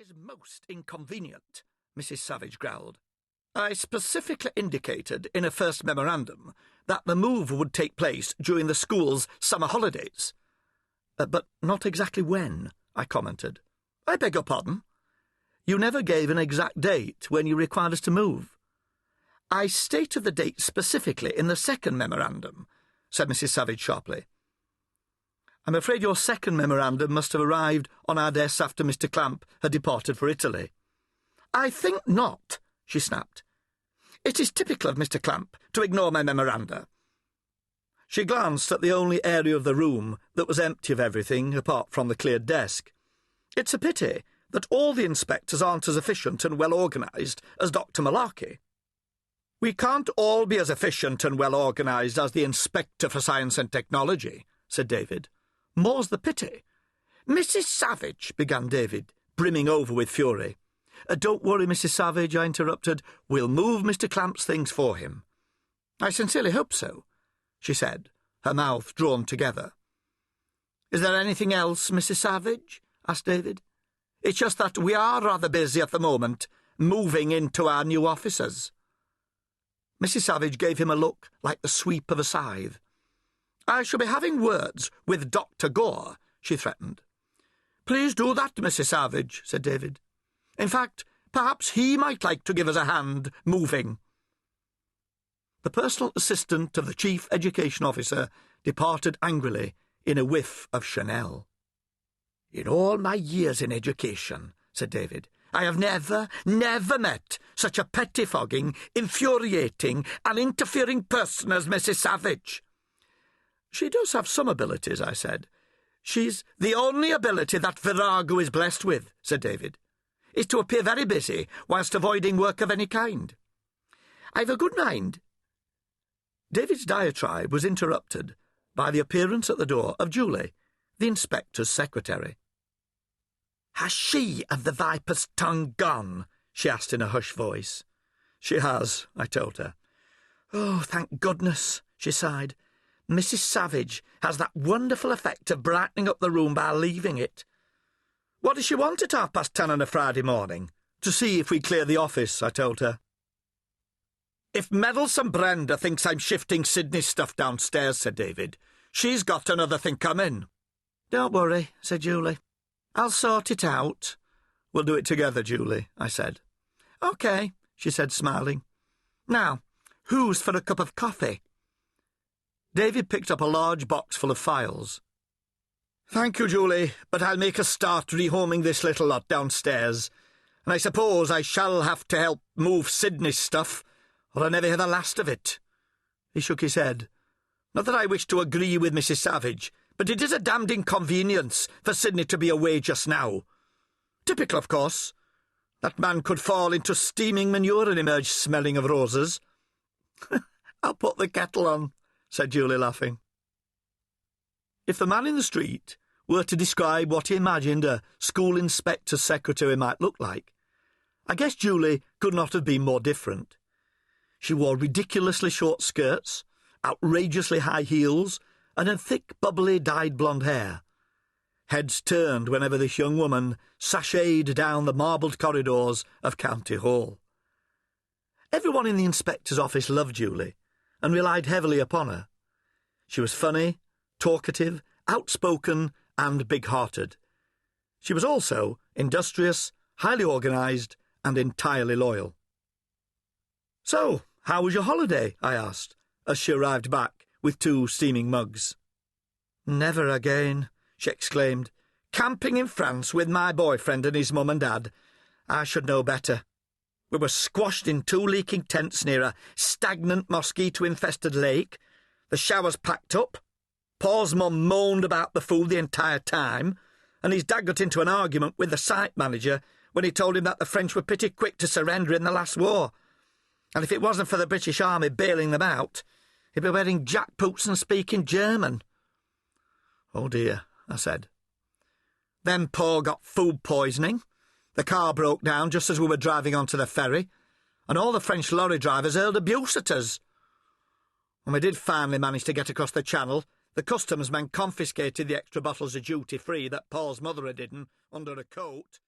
is most inconvenient," Mrs. Savage growled. "I specifically indicated in a first memorandum that the move would take place during the school's summer holidays." But not exactly when," I commented. "I beg your pardon? You never gave an exact date when you required us to move." "I stated the date specifically in the second memorandum," said Mrs. Savage sharply. "I'm afraid your second memorandum must have arrived on our desks after Mr. Clamp had departed for Italy." "I think not," she snapped. "It is typical of Mr. Clamp to ignore my memoranda." She glanced at the only area of the room that was empty of everything apart from the cleared desk. "It's a pity that all the inspectors aren't as efficient and well-organised as Dr. Malarkey." "We can't all be as efficient and well-organised as the Inspector for Science and Technology," said David. "More's the pity." "Mrs. Savage," began David, brimming over with fury. "Don't worry, Mrs. Savage," I interrupted. "We'll move Mr. Clamp's things for him." "I sincerely hope so," she said, her mouth drawn together. "Is there anything else, Mrs. Savage?" asked David. "It's just that we are rather busy at the moment, moving into our new offices." Mrs. Savage gave him a look like the sweep of a scythe. "I shall be having words with Dr. Gore," she threatened. "Please do that, Mrs. Savage," said David. "In fact, perhaps he might like to give us a hand moving." The personal assistant of the Chief Education Officer departed angrily in a whiff of Chanel. "In all my years in education," said David, "I have never met such a pettifogging, infuriating and interfering person as Mrs. Savage." "She does have some abilities," I said. "She's the only ability that Virago is blessed with," said David, "is to appear very busy whilst avoiding work of any kind. I've a good mind—" David's diatribe was interrupted by the appearance at the door of Julie, the inspector's secretary. "Has she of the viper's tongue gone?" she asked in a hushed voice. "She has," I told her. "Oh, thank goodness," she sighed. "Mrs. Savage has that wonderful effect of brightening up the room by leaving it." "What does she want at 10:30 on a Friday morning?" "To see if we clear the office," I told her. "If meddlesome Brenda thinks I'm shifting Sydney's stuff downstairs," said David, "she's got another thing coming." "Don't worry," said Julie. "I'll sort it out." "We'll do it together, Julie," I said. "OK," she said, smiling. "Now, who's for a cup of coffee?" David picked up a large box full of files. "Thank you, Julie, but I'll make a start rehoming this little lot downstairs, and I suppose I shall have to help move Sydney's stuff, or I'll never hear the last of it." He shook his head. "Not that I wish to agree with Mrs. Savage, but it is a damned inconvenience for Sydney to be away just now. Typical, of course. That man could fall into steaming manure and emerge smelling of roses." "I'll put the kettle on," said Julie, laughing. If the man in the street were to describe what he imagined a school inspector's secretary might look like, I guess Julie could not have been more different. She wore ridiculously short skirts, outrageously high heels, and had thick, bubbly, dyed blonde hair. Heads turned whenever this young woman sashayed down the marbled corridors of County Hall. Everyone in the inspector's office loved Julie and relied heavily upon her. She was funny, talkative, outspoken, and big-hearted. She was also industrious, highly organised, and entirely loyal. "So, how was your holiday?" I asked, as she arrived back with 2 steaming mugs. "Never again," she exclaimed. "Camping in France with my boyfriend and his mum and dad. I should know better. We were squashed in 2 leaking tents near a stagnant, mosquito-infested lake. The showers packed up. Paul's mum moaned about the food the entire time, and his dad got into an argument with the site manager when he told him that the French were pretty quick to surrender in the last war. And if it wasn't for the British Army bailing them out, he'd be wearing jackboots and speaking German." "Oh dear," I said. "Then Paul got food poisoning. The car broke down just as we were driving onto the ferry, and all the French lorry drivers hurled abuse at us. When we did finally manage to get across the channel, the customs men confiscated the extra bottles of duty-free that Paul's mother had hidden under a coat.